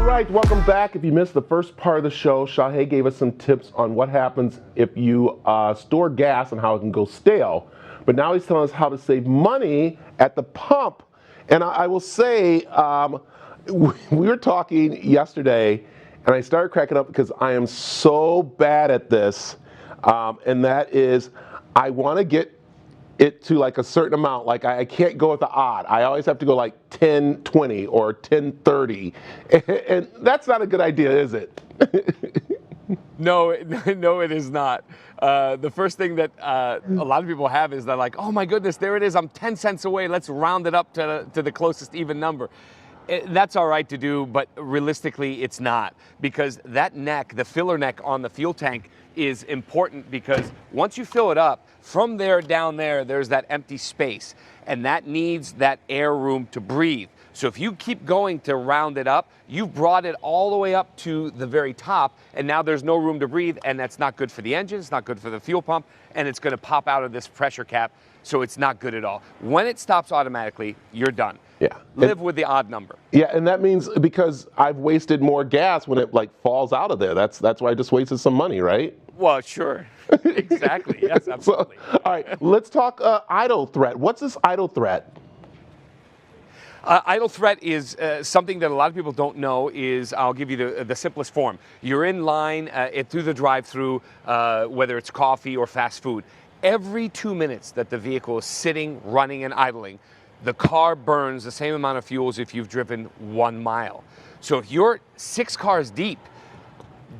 right, welcome back. If you missed the first part of the show, Shahey gave us some tips on what happens if you store gas and how it can go stale. But now he's telling us how to save money at the pump. And I will say, we were talking yesterday, and I started cracking up because I am so bad at this. And that is, I want to get it to like a certain amount. Like I can't go with the odd. I always have to go like 10-20 or 10-30. And that's not a good idea, is it? No, it is not. The first thing that a lot of people have is they're like, oh my goodness, there it is. I'm 10 cents away. Let's round it up to the closest even number. That's all right to do, but realistically, it's not, because that neck, the filler neck on the fuel tank, is important, because once you fill it up, from there down there, there's that empty space, and that needs that air room to breathe. So if you keep going to round it up, you've brought it all the way up to the very top, and now there's no room to breathe, and that's not good for the engine, it's not good for the fuel pump, and it's going to pop out of this pressure cap, so it's not good at all. When it stops automatically, you're done. Yeah. Live with the odd number. Yeah, and that means because I've wasted more gas when it like falls out of there. That's why I just wasted some money, right? Well, sure. Exactly. Yes, absolutely. So, all right, let's talk idle threat. What's this idle threat? Idle threat is something that a lot of people don't know. Is, I'll give you the simplest form. You're in line through the drive-through, whether it's coffee or fast food. Every 2 minutes that the vehicle is sitting, running, and idling, the car burns the same amount of fuel as if you've driven 1 mile. So if you're 6 cars deep,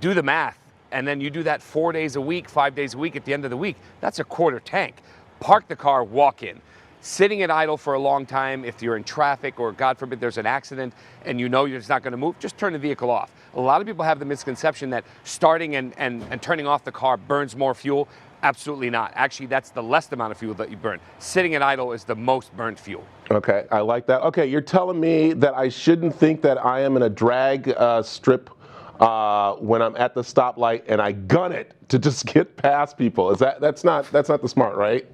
do the math, and then you do that 4 days a week, 5 days a week at the end of the week, that's a quarter tank. Park the car, walk in. Sitting at idle for a long time, if you're in traffic or God forbid there's an accident and you know you're just not going to move, just turn the vehicle off. A lot of people have the misconception that starting and turning off the car burns more fuel. Absolutely not. Actually, that's the least amount of fuel that you burn. Sitting at idle is the most burnt fuel. Okay, I like that. Okay, you're telling me that I shouldn't think that I am in a drag strip when I'm at the stoplight and I gun it to just get past people. That's not the smart, right?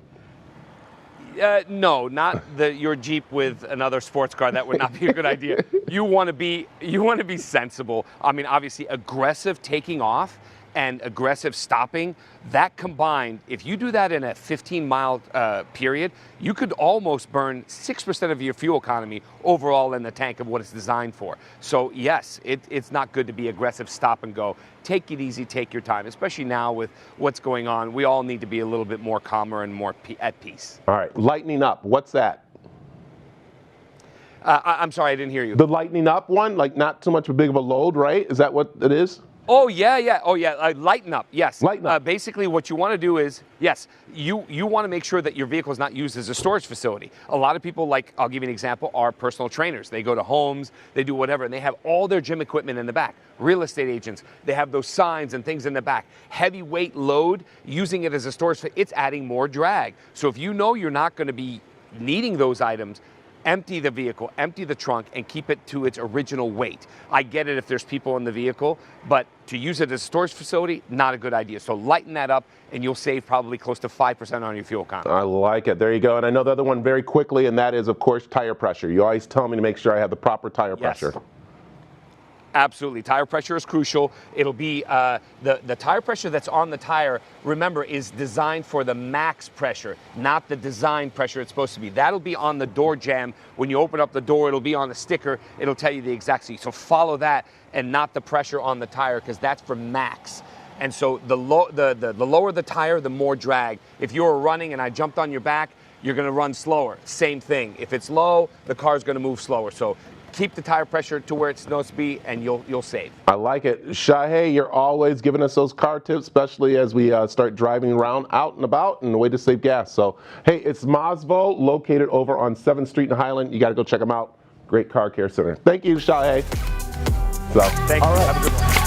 No, not your Jeep with another sports car. That would not be a good idea. You want to be sensible. I mean, obviously, aggressive taking off and aggressive stopping, that combined, if you do that in a 15-mile period, you could almost burn 6% of your fuel economy overall in the tank of what it's designed for. So yes, it's not good to be aggressive, stop and go. Take it easy, take your time, especially now with what's going on. We all need to be a little bit more calmer and more at peace. All right, lightening up, what's that? I'm sorry, I didn't hear you. The lightening up one, like not so much a big of a load, right? Is that what it is? Oh, yeah. Oh, yeah. Lighten up. Yes. Lighten up. Basically, what you want to do is, yes, you want to make sure that your vehicle is not used as a storage facility. A lot of people, like, I'll give you an example, are personal trainers. They go to homes, they do whatever, and they have all their gym equipment in the back. Real estate agents, they have those signs and things in the back. Heavyweight load, using it as a storage, it's adding more drag. So if you know you're not going to be needing those items, empty the vehicle, empty the trunk, and keep it to its original weight. I get it if there's people in the vehicle, but to use it as a storage facility, not a good idea. So lighten that up, and you'll save probably close to 5% on your fuel economy. I like it. There you go. And I know the other one very quickly, and that is, of course, tire pressure. You always tell me to make sure I have the proper tire pressure. Absolutely. Tire pressure is crucial. It'll be the tire pressure that's on the tire, remember, is designed for the max pressure, not the design pressure it's supposed to be. That'll be on the door jamb. When you open up the door, it'll be on the sticker. It'll tell you the exact seat. So follow that and not the pressure on the tire, because that's for max. And so the lower the tire, the more drag. If you were running and I jumped on your back, you're going to run slower. Same thing. If it's low, the car's going to move slower. So keep the tire pressure to where it's supposed to be, and you'll save. I like it. Shahey, you're always giving us those car tips, especially as we start driving around out and about and a way to save gas. So, hey, it's Mazvo, located over on 7th Street in Highland. You got to go check them out. Great car care center. Thank you, Shahey. Thank you. Have a good one.